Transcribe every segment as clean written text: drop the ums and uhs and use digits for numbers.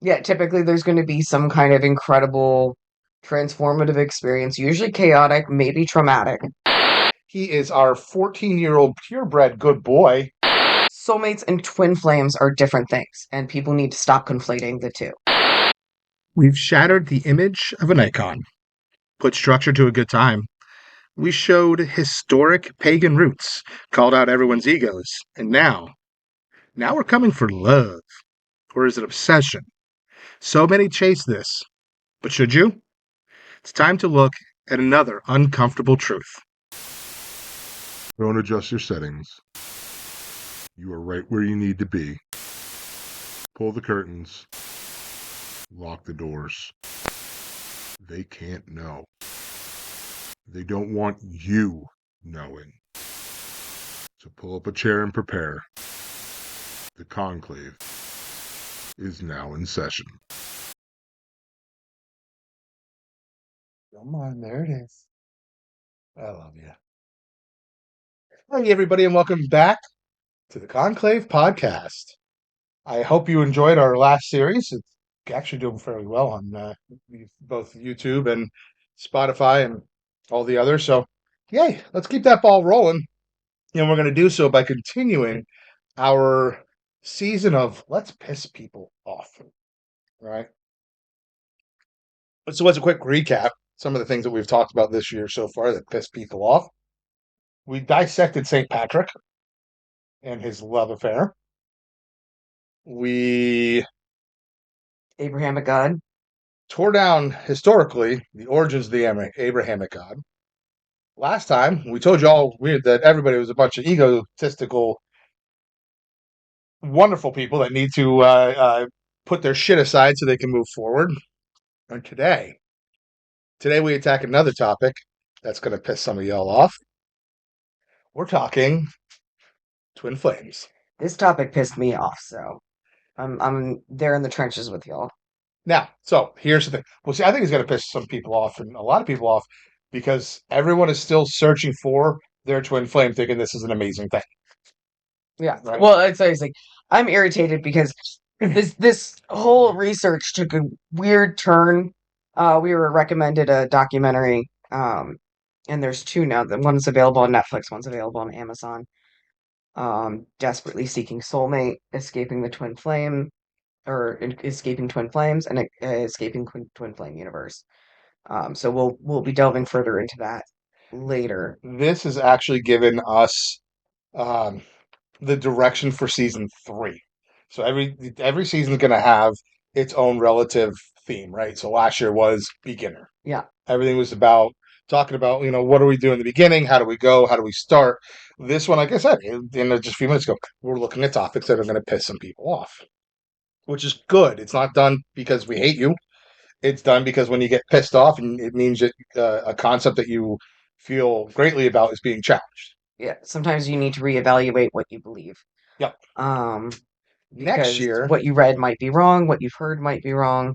Yeah, typically there's going to be some kind of incredible transformative experience, usually chaotic, maybe traumatic. He is our 14-year-old purebred good boy. Soulmates and twin flames are different things, and people need to stop conflating the two. We've shattered the image of an icon, put structure to a good time. We showed historic pagan roots, called out everyone's egos, and now we're coming for love. Or is it obsession? So many chase this. But should you? It's time to look at another uncomfortable truth. Don't adjust your settings. You are right where you need to be. Pull the curtains. Lock the doors. They can't know. They don't want you knowing. So pull up a chair and prepare. The Conclave is now in session. Come on, there it is. I love you. Hey, everybody, and welcome back to the Conclave Podcast. I hope you enjoyed our last series. It's actually doing fairly well on both YouTube and Spotify and all the others. So, yay, let's keep that ball rolling. And we're going to do so by continuing our season of Let's Piss People Off. All right. So, as a quick recap, some of the things that we've talked about this year so far that piss people off. We dissected St. Patrick and his love affair. We Abrahamic God. tore down historically the origins of the Abrahamic God. Last time, we told you all that everybody was a bunch of egotistical, wonderful people that need to put their shit aside so they can move forward. And today we attack another topic that's going to piss some of y'all off. We're talking twin flames. This topic pissed me off, so I'm there in the trenches with y'all. Now, so here's the thing. Well, see, I think it's going to piss some people off and a lot of people off because everyone is still searching for their twin flame, thinking this is an amazing thing. Yeah. Right. Well, it's like I'm irritated because this whole research took a weird turn. We were recommended a documentary, and there's two now. The one's available on Netflix, one's available on Amazon. Desperately seeking soulmate, escaping the twin flame, or escaping twin flames, and escaping twin flame universe. So we'll be delving further into that later. This has actually given us um, the direction for season 3. So every season is going to have its own relative theme, right? So last year was beginner. Yeah. Everything was about talking about, what do we do in the beginning? How do we go? How do we start? This one, like I said, just a few minutes ago, we're looking at topics that are going to piss some people off, which is good. It's not done because we hate you. It's done because when you get pissed off, and it means that a concept that you feel greatly about is being challenged. Yeah. Sometimes you need to reevaluate what you believe. Yep. Next Because year, what you read might be wrong, what you've heard might be wrong,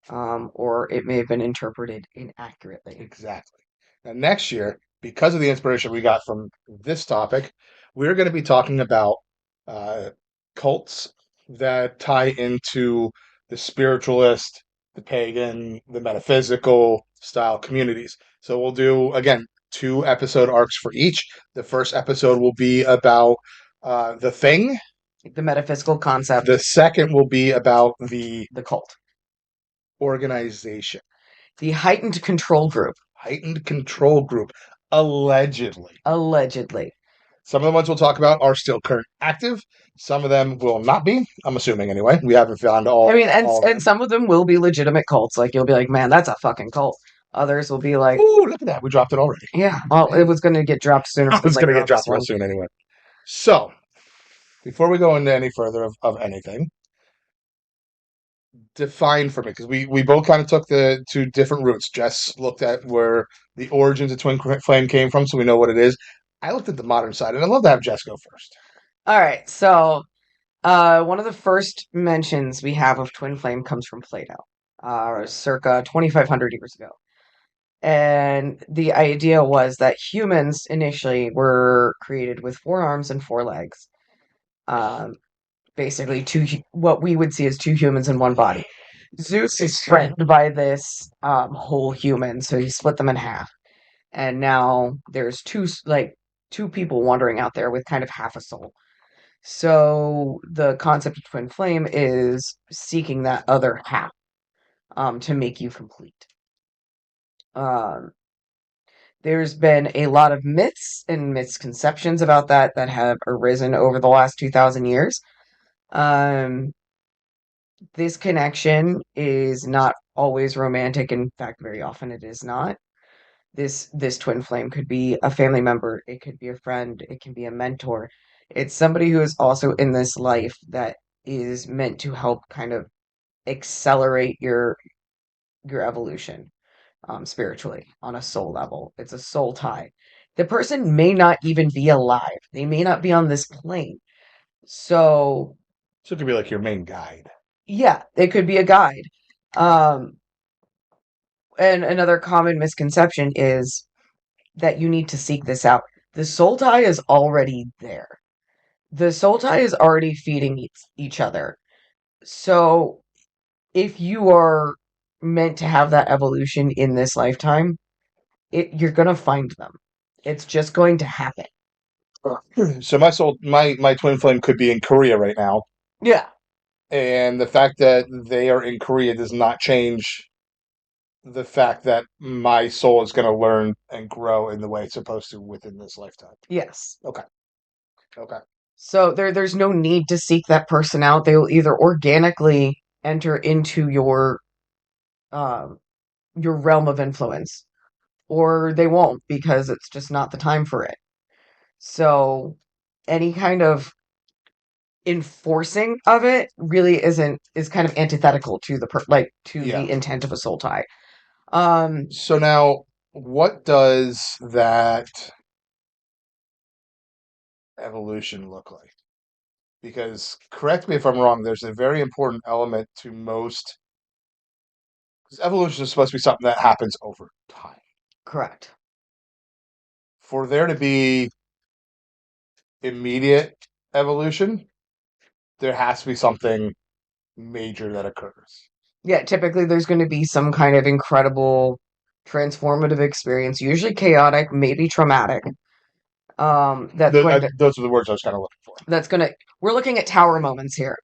or it may have been interpreted inaccurately. exactly. Now, next year, because of the inspiration we got from this topic, we're going to be talking about uh, cults that tie into the spiritualist, the pagan, the metaphysical style communities. So we'll do, again, 2 episode arcs for each. The first episode will be about the thing. The metaphysical concept. The second will be about the cult. Organization. The heightened control group. Heightened control group. Allegedly. Some of the ones we'll talk about are still current active. Some of them will not be. I'm assuming anyway. We haven't found all. I mean, and some of them will be legitimate cults. Like you'll be like, man, that's a fucking cult. Others will be like, ooh, look at that. We dropped it already. Yeah. Well, it was going to get dropped sooner. It was going to get dropped real soon anyway. So, before we go into any further of anything, define for me, because we both kind of took the 2 different routes. Jess looked at where the origins of twin flame came from, so we know what it is. I looked at the modern side, and I'd love to have Jess go first. All right. So, one of the first mentions we have of twin flame comes from Plato, circa 2,500 years ago. And the idea was that humans initially were created with 4 arms and 4 legs. basically what we would see as two humans in one body. Zeus is threatened by this whole human, so he split them in half. And now there's two people wandering out there with kind of half a soul. So the concept of twin flame is seeking that other half to make you complete. Um, there's been a lot of myths and misconceptions about that have arisen over the last 2,000 years. This connection is not always romantic. In fact, very often it is not. This twin flame could be a family member, it could be a friend, it can be a mentor. It's somebody who is also in this life that is meant to help kind of accelerate your evolution spiritually on a soul level. It's a soul tie. The person may not even be alive. They may not be on this plane. So it could be like your main guide. yeah, it could be a guide. Um, and another common misconception is that you need to seek this out. The soul tie is already there. The soul tie is already feeding each other. So if you are meant to have that evolution in this lifetime, you're gonna find them. It's just going to happen. So my twin flame could be in Korea right now, Yeah, and the fact that they are in Korea does not change the fact that my soul is going to learn and grow in the way it's supposed to within this lifetime. yes. Okay. Okay. So there's no need to seek that person out. They will either organically enter into um your realm of influence, or they won't because it's just not the time for it. So any kind of enforcing of it really is kind of antithetical to Yeah. the intent of a soul tie. So now, what does that evolution look like? Because correct me if I'm wrong, there's a very important element to most. Because evolution is supposed to be something that happens over time. Correct. For there to be immediate evolution, there has to be something major that occurs. Yeah, typically there's going to be some kind of incredible transformative experience, usually chaotic, maybe traumatic. Those are the words I was kind of looking for. We're looking at tower moments here.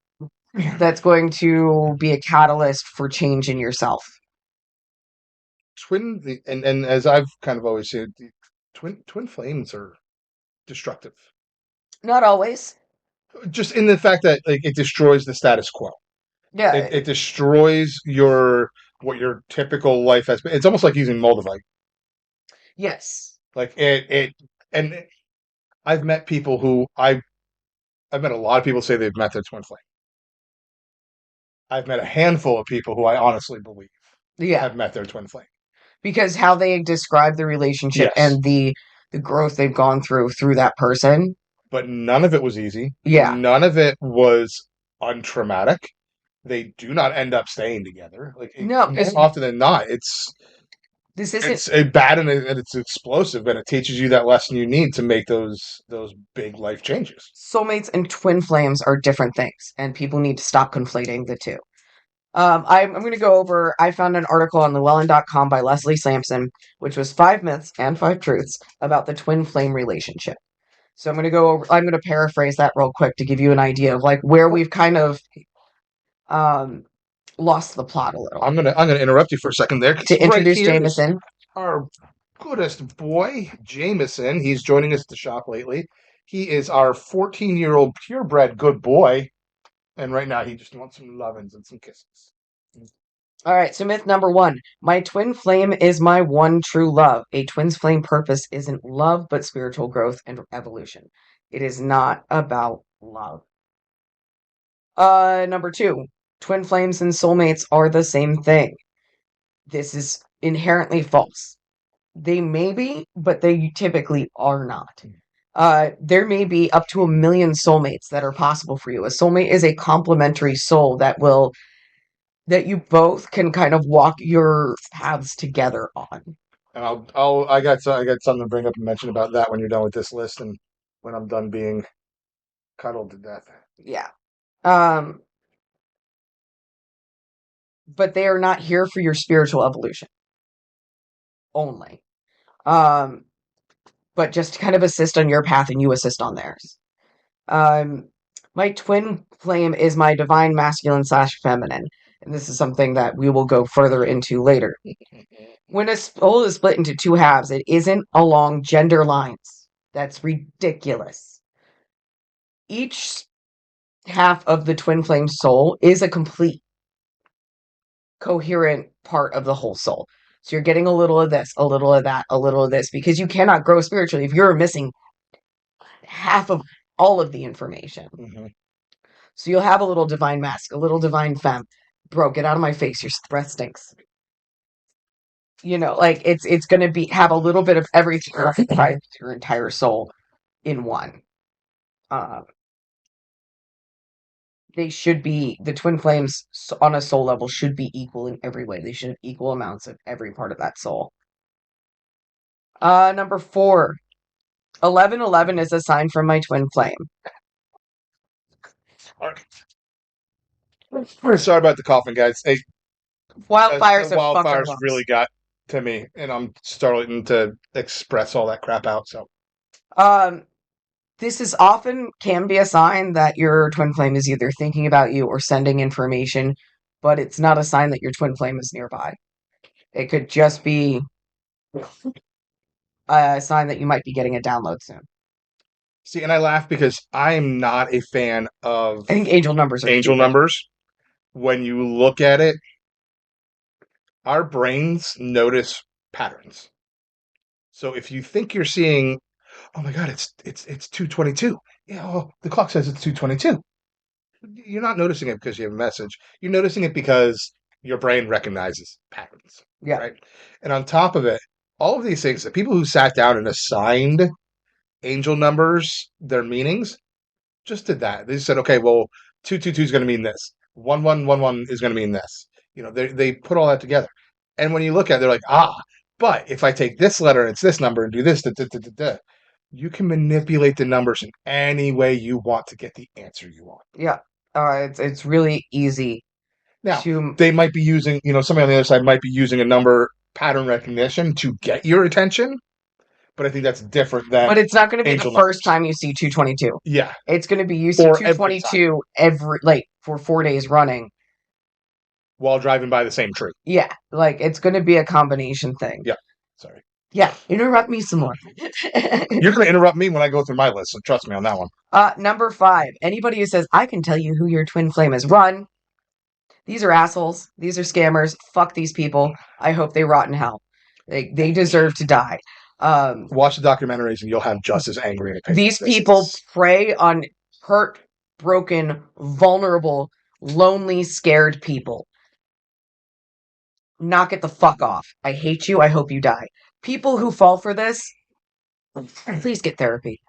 That's going to be a catalyst for change in yourself. And as I've kind of always said, twin flames are destructive. Not always. Just in the fact that like it destroys the status quo. Yeah. It destroys what your typical life has been. It's almost like using Moldavite. Yes. Like and I've met people who I've met a lot of people say they've met their twin flame. I've met a handful of people who I honestly believe have met their twin flame. Because how they describe the relationship and the growth they've gone through that person. But none of it was easy. Yeah. None of it was untraumatic. They do not end up staying together. Like more often than not, it's a bad and it's explosive, and it teaches you that lesson you need to make those big life changes. Soulmates and twin flames are different things, and people need to stop conflating the two. I'm going to go over. I found an article on Llewellyn.com by Leslie Sampson, which was 5 myths and 5 truths about the twin flame relationship. So I'm going to paraphrase that real quick to give you an idea of like where we've kind of lost the plot a little. I'm gonna interrupt you for a second there to introduce Jameson, our goodest boy, Jameson. He's joining us at the shop lately. He is our 14-year-old purebred good boy, and right now he just wants some lovins and some kisses. All right, so myth number 1. My twin flame is my one true love. A twin's flame purpose isn't love, but spiritual growth and evolution. It is not about love. Number 2. Twin flames and soulmates are the same thing. This is inherently false. They may be, but they typically are not. There may be up to 1 million soulmates that are possible for you. A soulmate is a complementary soul that you both can kind of walk your paths together on. And I got something to bring up and mention about that when you're done with this list and when I'm done being cuddled to death. Yeah. Um, but they are not here for your spiritual evolution only. But just to kind of assist on your path and you assist on theirs. My twin flame is my divine masculine / feminine. And this is something that we will go further into later. When a soul is split into two halves, it isn't along gender lines. That's ridiculous. Each half of the twin flame soul is a complete, coherent part of the whole soul. So you're getting a little of this, a little of that, a little of this, because you cannot grow spiritually if you're missing half of all of the information. Mm-hmm. So you'll have a little divine mask, a little divine femme. Bro, get out of my face. Your breath stinks. Like it's gonna have a little bit of everything occupied your entire soul in one. They should be the twin flames on a soul level should be equal in every way. They should have equal amounts of every part of that soul. Number 4, 1111 is a sign from my twin flame. All right. Sorry about the coughing, guys. Hey, Wildfires the have fucked our wildfires lungs. really got to me, and I'm starting to express all that crap out. So, this can be a sign that your twin flame is either thinking about you or sending information, but it's not a sign that your twin flame is nearby. It could just be a sign that you might be getting a download soon. see, and I laugh because I'm not a fan of I think angel numbers are angel stupid. numbers. When you look at it, our brains notice patterns. So if you think you're seeing, oh my God, it's 2:22. Yeah, oh, the clock says it's 2:22. You're not noticing it because you have a message. You're noticing it because your brain recognizes patterns. Yeah. Right. And on top of it, all of these things, the people who sat down and assigned angel numbers their meanings just did that. They said, okay, well, 222 is going to mean this. 1111 is going to mean this. They put all that together. And when you look at it, they're like, but if I take this letter and it's this number and do this, you can manipulate the numbers in any way you want to get the answer you want. Yeah. It's really easy. Now, they might be using, somebody on the other side might be using a number pattern recognition to get your attention, but I think that's different than. But it's not going to be the angel first numbers. time you see 222. Yeah. It's going to be you see 222 for 4 days running. While driving by the same tree. Yeah. It's going to be a combination thing. Yeah. Sorry. Yeah. Interrupt me some more. You're going to interrupt me when I go through my list, so trust me on that one. Number 5. Anybody who says, I can tell you who your twin flame is, run. These are assholes. These are scammers. Fuck these people. I hope they rot in hell. They deserve to die. Watch the documentaries and you'll have just as angry an opinion. These people prey on hurt, broken, vulnerable, lonely, scared people. Knock it the fuck off. I hate you. I hope you die. People who fall for this, please get therapy.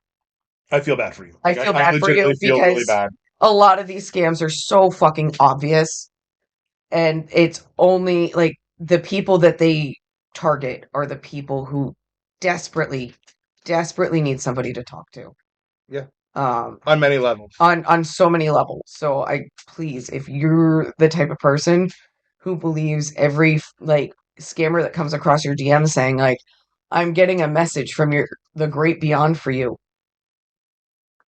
I feel bad for you. I feel bad for you feel because really bad. A lot of these scams are so fucking obvious. And it's only the people that they target are the people who desperately need somebody to talk to. Yeah. On many levels. On so many levels. So please, if you're the type of person who believes every scammer that comes across your DM saying I'm getting a message from the great beyond for you,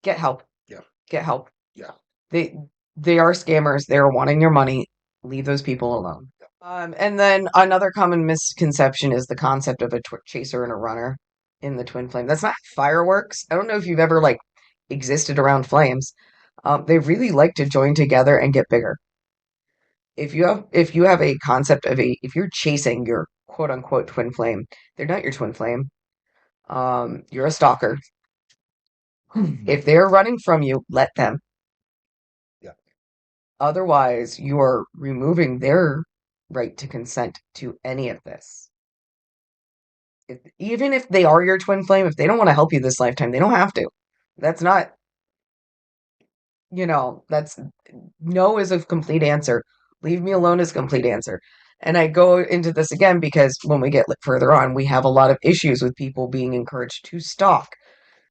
get help. Yeah. Get help. Yeah. They are scammers. They're wanting your money. Leave those people alone. And then another common misconception is the concept of a chaser and a runner in the twin flame. That's not fireworks. I don't know if you've ever existed around flames. They really like to join together and get bigger. If you have a concept of if you're chasing your quote unquote twin flame, they're not your twin flame. You're a stalker. If they're running from you, let them. Yeah. Otherwise, you are removing their right to consent to any of this. Even if they are your twin flame, if they don't want to help you this lifetime, they don't have to. That's not, that's no is a complete answer. Leave me alone is a complete answer. And I go into this again because when we get further on, we have a lot of issues with people being encouraged to stalk,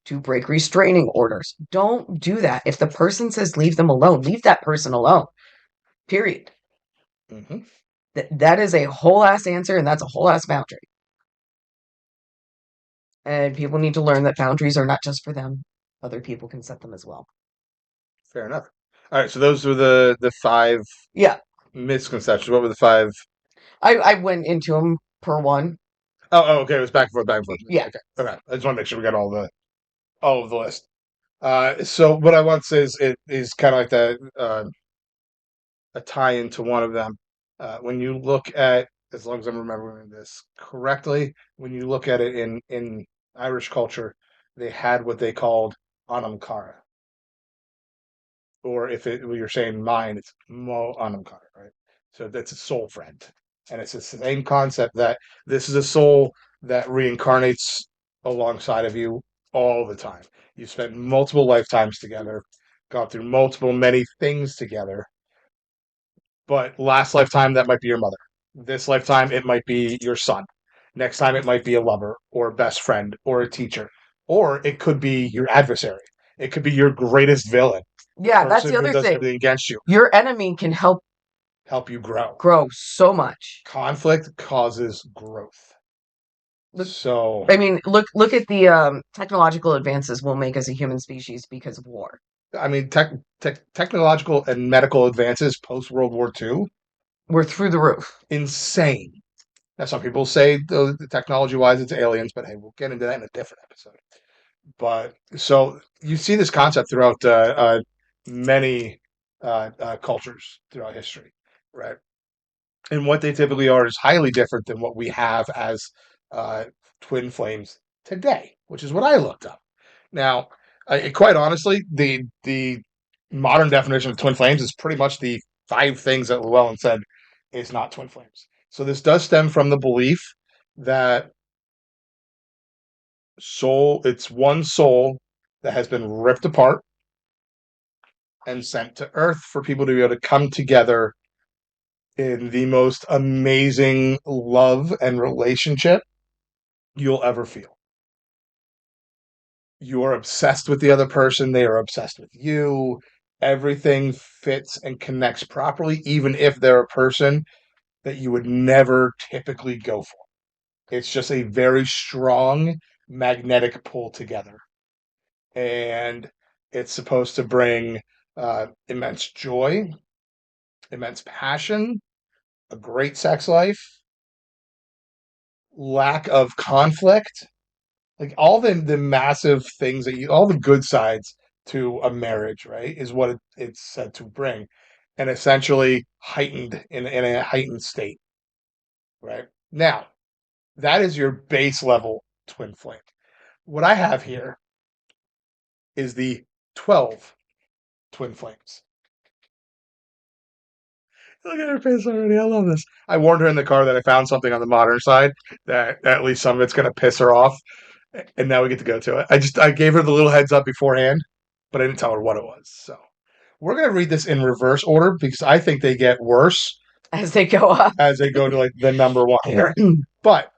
to break restraining orders. Don't do that. If the person says leave them alone, leave that person alone. Period. Mm-hmm. That is a whole ass answer, and that's a whole ass boundary. And people need to learn that boundaries are not just for them. Other people can set them as well. Fair enough. All right, so those were the 5 misconceptions. What were the 5? I went into them per one. Okay. It was back and forth, back and forth. Yeah. Okay. I just want to make sure we got all of the list. So what I want to say is it is kind of like a tie into one of them. When you look at, as long as I'm remembering this correctly, when you look at it in Irish culture, they had what they called anam cara. Or if you're saying mine, it's mo anam cara, right? So that's a soul friend. And it's the same concept that this is a soul that reincarnates alongside of you all the time. You spent multiple lifetimes together, gone through many things together. But last lifetime, that might be your mother. This lifetime, it might be your son. Next time, it might be a lover or a best friend or a teacher. Or it could be your adversary. It could be your greatest villain. Yeah, that's Person the who other does thing. everything against you. Your enemy can help You grow so much. Conflict causes growth. I mean, look at the technological advances we'll make as a human species because of war. I mean, technological and medical advances post World War II were through the roof. Insane. Now, some people say the technology-wise it's aliens, but hey, we'll get into that in a different episode. But so you see this concept throughout many cultures throughout history, right? And what they typically are is highly different than what we have as uh, twin flames today, which is what I looked up. Now, quite honestly, the modern definition of twin flames is pretty much the 5 things that Llewellyn said is not twin flames. So this does stem from the belief that it's one soul that has been ripped apart and sent to Earth for people to be able to come together in the most amazing love and relationship you'll ever feel. You are obsessed with the other person, they are obsessed with you. Everything fits and connects properly, even if they're a person that you would never typically go for. It's just a very strong magnetic pull together. And it's supposed to bring immense joy, immense passion, a great sex life, lack of conflict, like all the massive things all the good sides to a marriage, right, is what it's said to bring, and essentially heightened in a heightened state, right? Now, that is your base level twin flame. What I have here is the 12 twin flames. Look at her face already. I love this. I warned her in the car that I found something on the modern side that at least some of it's going to piss her off. And now we get to go to it. I gave her the little heads up beforehand, but I didn't tell her what it was. So we're going to read this in reverse order because I think they get worse as they go up, as they go to like the number 1 here. But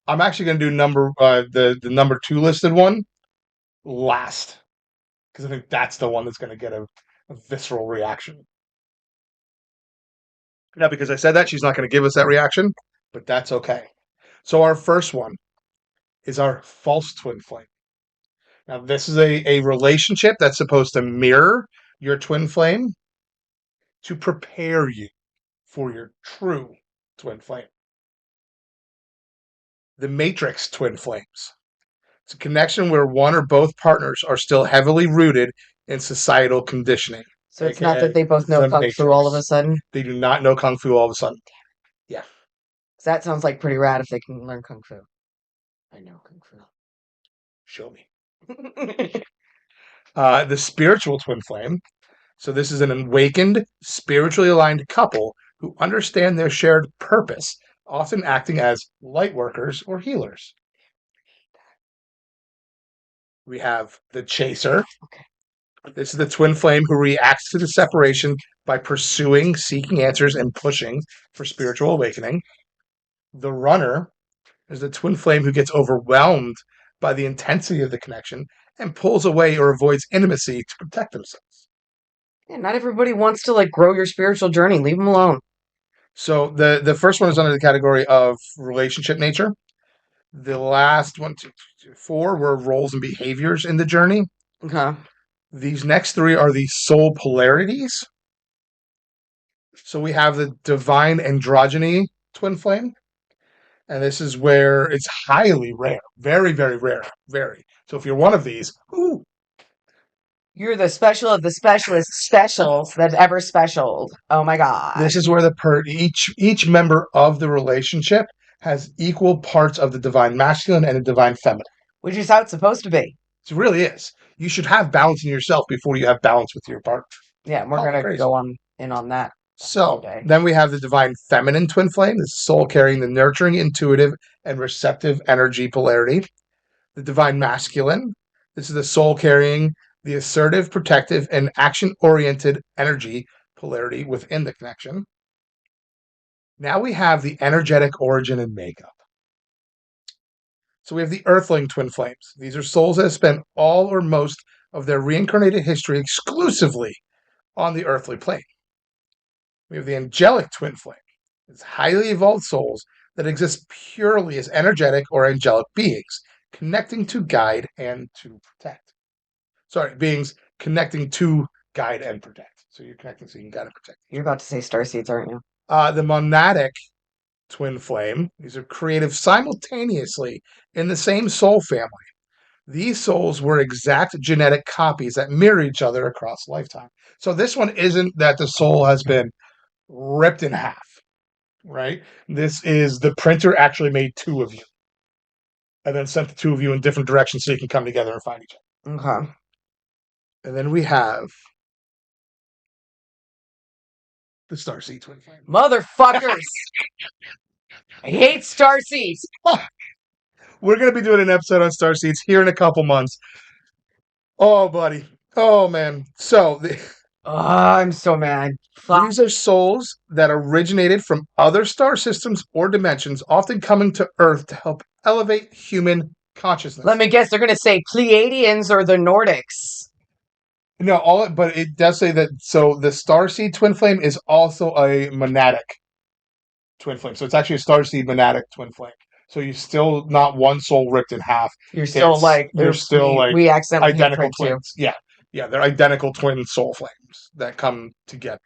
I'm actually going to do the number 2 listed one last because I think that's the one that's going to get a visceral reaction. Now, because I said that, she's not going to give us that reaction, but that's okay. So our first one is our false twin flame. Now, this is a relationship that's supposed to mirror your twin flame to prepare you for your true twin flame. The matrix twin flames. It's a connection where one or both partners are still heavily rooted in societal conditioning. So it's not that they both know Kung Fu all of a sudden? They do not know Kung Fu all of a sudden. Yeah. That sounds like pretty rad if they can learn Kung Fu. I know Kung Fu. Show me. The spiritual twin flame. So this is an awakened, spiritually aligned couple who understand their shared purpose, often acting as light workers or healers. We have the chaser. Okay. This is the twin flame who reacts to the separation by pursuing, seeking answers, and pushing for spiritual awakening. The runner is the twin flame who gets overwhelmed by the intensity of the connection and pulls away or avoids intimacy to protect themselves. Yeah, not everybody wants to like grow your spiritual journey. Leave them alone. So the first one is under the category of relationship nature. The last 4 were roles and behaviors in the journey. Okay. These next 3 are the soul polarities. So we have the divine androgyny twin flame. And this is where it's highly rare. Very, very rare. Very. So if you're one of these, ooh, You're the special of the specialist specials that ever specialed. Oh my God. this is where each member of the relationship has equal parts of the divine masculine and the divine feminine. Which is how it's supposed to be. It really is. You should have balance in yourself before you have balance with your partner. Yeah, we're going to go in on that. So then we have the divine feminine twin flame, the soul carrying the nurturing, intuitive, and receptive energy polarity. The divine masculine, this is the soul carrying the assertive, protective, and action-oriented energy polarity within the connection. Now we have the energetic origin and makeup. So we have the earthling twin flames. These are souls that have spent all or most of their reincarnated history exclusively on the earthly plane. We have the angelic twin flame. It's highly evolved souls that exist purely as energetic or angelic beings, connecting to guide and to protect. Sorry, beings connecting to guide and protect. So you're connecting so you can guide and protect. You're about to say starseeds, aren't you? The monadic twin flame. These are creative simultaneously in the same soul family. These souls were exact genetic copies that mirror each other across lifetime. So this one isn't that the soul has been ripped in half, right? This is the printer actually made 2 of you and then sent the 2 of you in different directions so you can come together and find each other. Okay. And then we have the Starseed twin flame. Motherfuckers! I hate starseeds. We're going to be doing an episode on Starseeds here in a couple months. Oh, buddy. Oh, man. So I'm so mad. Fuck. these are souls that originated from other star systems or dimensions, often coming to Earth to help elevate human consciousness. Let me guess, they're going to say Pleiadians or the Nordics. No, but it does say that. So the Starseed twin flame is also a monadic twin flame. So it's actually a Starseed monadic twin flame. So you're still not one soul ripped in half. You're still we accidentally identical twins. You. Yeah, they're identical twin soul flames that come together.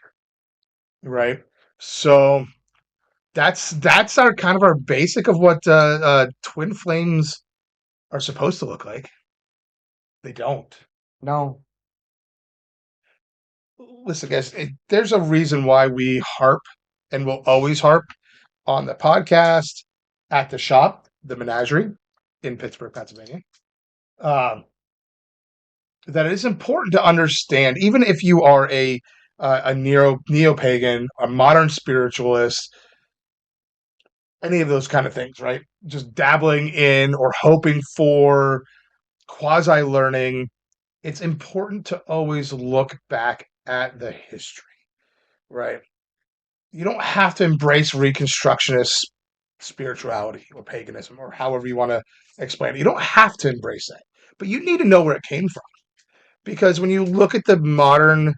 Right. So that's our kind of our basic of what twin flames are supposed to look like. They don't. No. Listen, guys, there's a reason why we harp and will always harp on the podcast, at the shop, the Menagerie in Pittsburgh, Pennsylvania. That it is important to understand, even if you are a neo-pagan, a modern spiritualist, any of those kind of things, right? Just dabbling in or hoping for quasi-learning, it's important to always look back at the history, right? You don't have to embrace Reconstructionist spirituality or paganism or however you want to explain it. You don't have to embrace that, but you need to know where it came from. Because when you look at the modern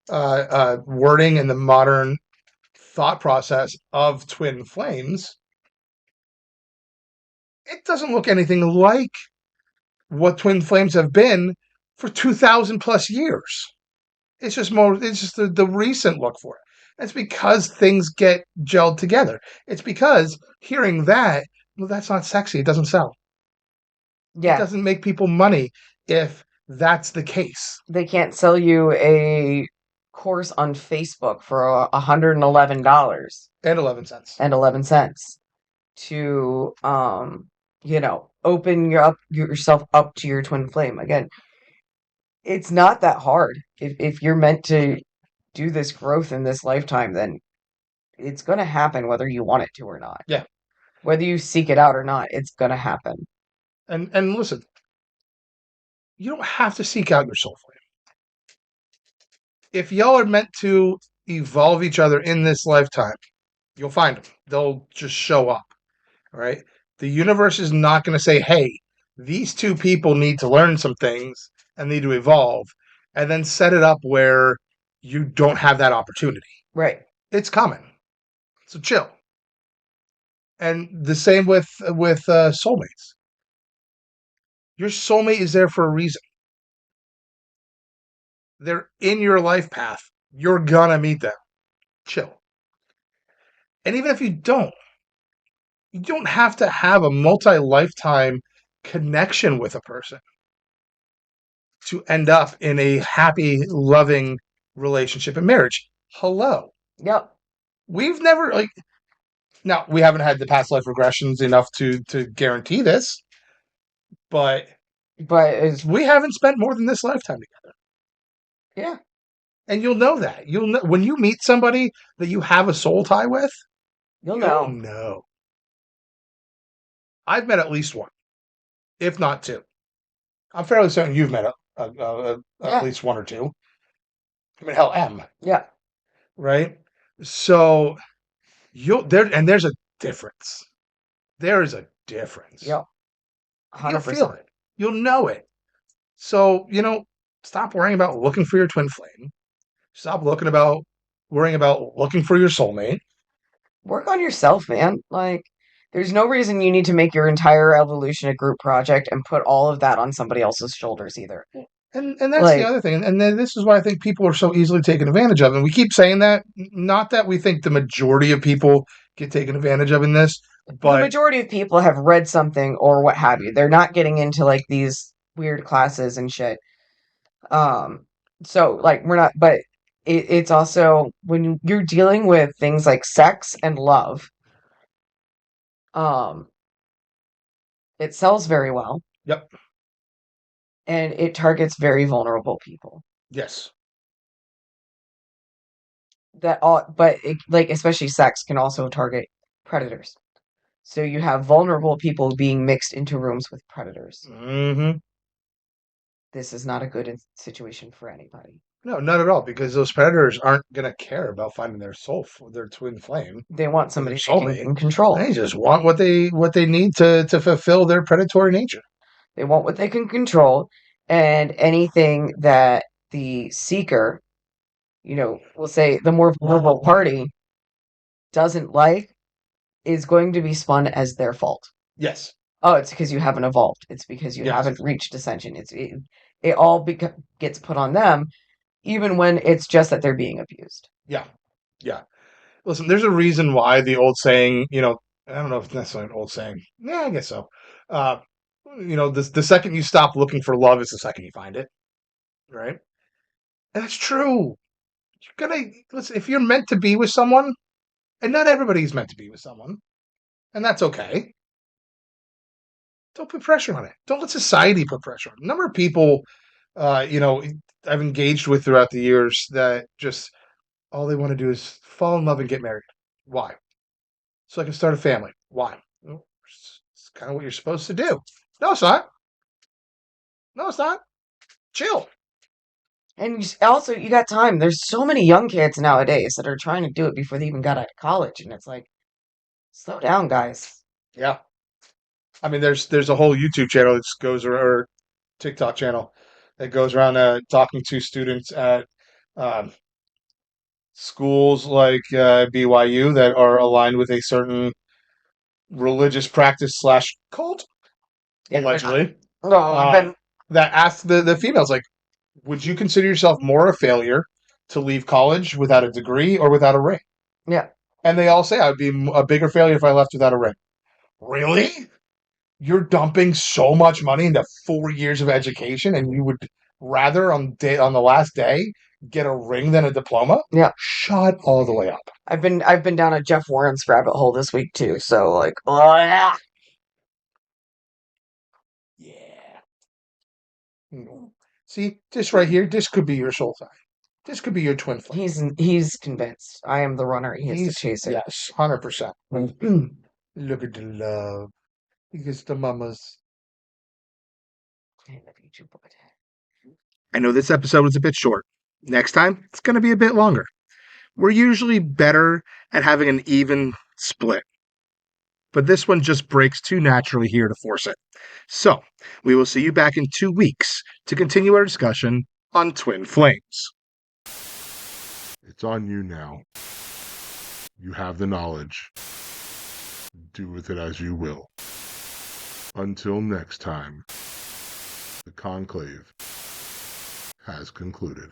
wording and the modern thought process of twin flames, it doesn't look anything like what twin flames have been for 2,000 plus years. It's just the recent look for it. It's because things get gelled together. It's because hearing that, well, that's not sexy. It doesn't sell. Yeah. It doesn't make people money if that's the case. They can't sell you a course on Facebook for $111. And 11 cents. And 11 cents to, open yourself up to your twin flame. Again, it's not that hard. If you're meant to do this growth in this lifetime, then it's going to happen whether you want it to or not. Yeah. Whether you seek it out or not, it's going to happen. And listen, you don't have to seek out your soul flame. If y'all are meant to evolve each other in this lifetime, you'll find them. They'll just show up, right? The universe is not going to say, hey, these two people need to learn some things and need to evolve, and then set it up where you don't have that opportunity. Right. It's coming. So chill. And the same with soulmates. Your soulmate is there for a reason. They're in your life path. You're gonna meet them. Chill. And even if you don't have to have a multi-lifetime connection with a person to end up in a happy, loving relationship and marriage. Hello. Yep. We've never now we haven't had the past life regressions enough to guarantee this, but we haven't spent more than this lifetime together. Yeah. And you'll know that. You'll know when you meet somebody that you have a soul tie with, you'll know. know. I've met at least one, if not two. I'm fairly certain you've met at least one or two. I mean, hell, M. Yeah. Right? So there's a difference. There is a difference. Yep. 100%. You'll feel it. You'll know it. So, stop worrying about looking for your twin flame. Stop worrying about looking for your soulmate. Work on yourself, man. Like, there's no reason you need to make your entire evolution a group project and put all of that on somebody else's shoulders either. And that's the other thing. And then this is why I think people are so easily taken advantage of. And we keep saying that, not that we think the majority of people get taken advantage of in this, but the majority of people have read something or what have you. They're not getting into like these weird classes and shit. So like we're not, but it's also when you're dealing with things like sex and love, it sells very well. Yep. And it targets very vulnerable people. Yes. Like especially sex can also target predators. So you have vulnerable people being mixed into rooms with predators. Mm-hmm. This is not a good situation for anybody. No, not at all, because those predators aren't going to care about finding their their twin flame. They want somebody they can control. They just want what they need to fulfill their predatory nature. They want what they can control, and anything that the seeker, we'll say the more vulnerable party doesn't like is going to be spun as their fault. Yes. Oh, it's because you haven't evolved. It's because you haven't reached ascension. It all gets put on them, even when it's just that they're being abused. Yeah. Yeah. Listen, there's a reason why the old saying, I don't know if it's necessarily an old saying. Yeah, I guess so. The second you stop looking for love is the second you find it. Right? And that's true. Listen, if you're meant to be with someone, and not everybody's meant to be with someone, and that's okay. Don't put pressure on it. Don't let society put pressure on it. A number of people, I've engaged with throughout the years that just all they want to do is fall in love and get married. Why? So I can start a family. Why? Well, it's kind of what you're supposed to do. No, it's not. No, it's not. Chill. And you got time. There's so many young kids nowadays that are trying to do it before they even got out of college, and it's like, slow down, guys. Yeah. I mean, there's a whole YouTube channel that goes or TikTok channel that goes around talking to students at schools like BYU that are aligned with a certain religious practice / cult, allegedly. That asked the females, like, would you consider yourself more a failure to leave college without a degree or without a ring? Yeah. And they all say I would be a bigger failure if I left without a ring. Really? You're dumping so much money into 4 years of education, and you would rather on the last day get a ring than a diploma? Yeah. Shut all the way up. I've been down a Jeff Warren's rabbit hole this week too, so like, oh yeah. Yeah. See, this right here, this could be your soul tie. This could be your twin flame. He's convinced. I am the runner. He's the chaser. Yes, 100%. Look at the love. Because the mamas. I know this episode was a bit short. Next time, it's going to be a bit longer. We're usually better at having an even split. but this one just breaks too naturally here to force it. So, we will see you back in 2 weeks to continue our discussion on twin flames. It's on you now. You have the knowledge. Do with it as you will. Until next time, the conclave has concluded.